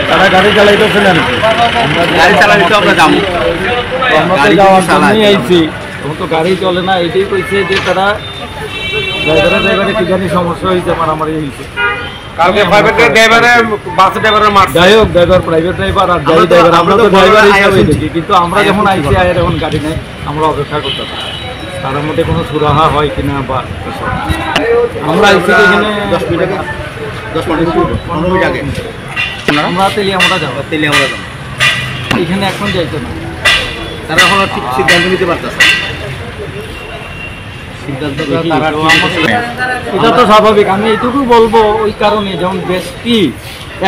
তারা গাড়ি চালাইতেছে না, গাড়ি চালালে তো আমরা যাবো, আমরা যাওয়ার জন্যই আইছি। তখন তো গাড়ি চলে না, এটাই কইছে যে তারা ড্রাইভারে কি জানি সমস্যা হয়েছে, মারামারি হয়েছে। কালকে প্রাইভেট ড্রাইভারে বাস ড্রাইভারের মার যাই হোক, ড্রাইভার প্রাইভেট ড্রাইভার আর গাড়ি ড্রাইভার আমরা তো ড্রাইভার হিসাবে দেখি, কিন্তু আমরা যখন আইসি আয়ের এখন গাড়ি নেই, আমরা অপেক্ষা করতে পারি তার মধ্যে কোনো সুরাহা হয় কিনা বা আমরা আইসি এখানে 10 মিনিট আগে 15 মিনিট আগে আমরা তেলিয়ামোড়া যাবো, তেলিয়ামোড়া যাবো। এখানে এখন যাইতো না, তারা এখনো ঠিক সিদ্ধান্ত নিতে পারতেছে না। সিদ্ধান্ত এটা তো স্বাভাবিক। আমি এইটুকু বলবো ওই কারণে, যেমন ব্যক্তি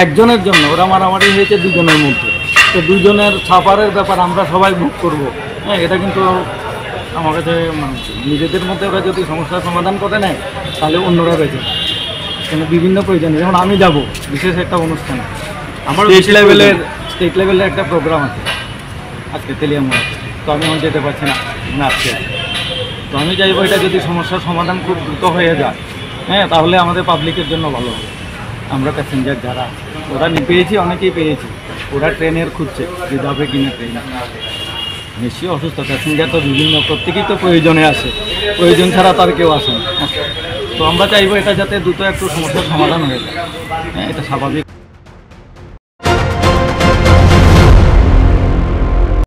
একজনের জন্য ওরা মারামারি হয়েছে দুজনের মধ্যে, তো দুজনের ছাপারের ব্যাপার আমরা সবাই ভোগ করবো। হ্যাঁ, এটা কিন্তু আমার কাছে নিজেদের মধ্যে ওরা যদি সমস্যার সমাধান করে নেয় তাহলে অন্যরা বেঁচে, কিন্তু বিভিন্ন প্রয়োজনে। যেমন আমি যাব বিশেষ একটা অনুষ্ঠানে, আমার স্টেট লেভেলের একটা প্রোগ্রাম আছে আজকে তেলিয়ামোড়া, তো আমি এখন যেতে পারছি না, আজকে তো আমি চাইবো এটা যদি সমস্যার সমাধান খুব দ্রুত হয়ে যায়, হ্যাঁ, তাহলে আমাদের পাবলিকের জন্য ভালো হবে। আমরা প্যাসেঞ্জার যারা ওরা পেয়েছি, অনেকেই পেয়েছি, ওরা ট্রেনের খুঁজছে যে যাবে কিনা ট্রেনে। বেশি অসুস্থ প্যাসেঞ্জার তো বিভিন্ন, প্রত্যেকেই তো প্রয়োজনে আসে, প্রয়োজন ছাড়া তার কেউ আসে না। তো আমরা চাইবো এটা যাতে দ্রুত একটু সমস্যার সমাধান হয়ে যায়, হ্যাঁ, এটা স্বাভাবিক।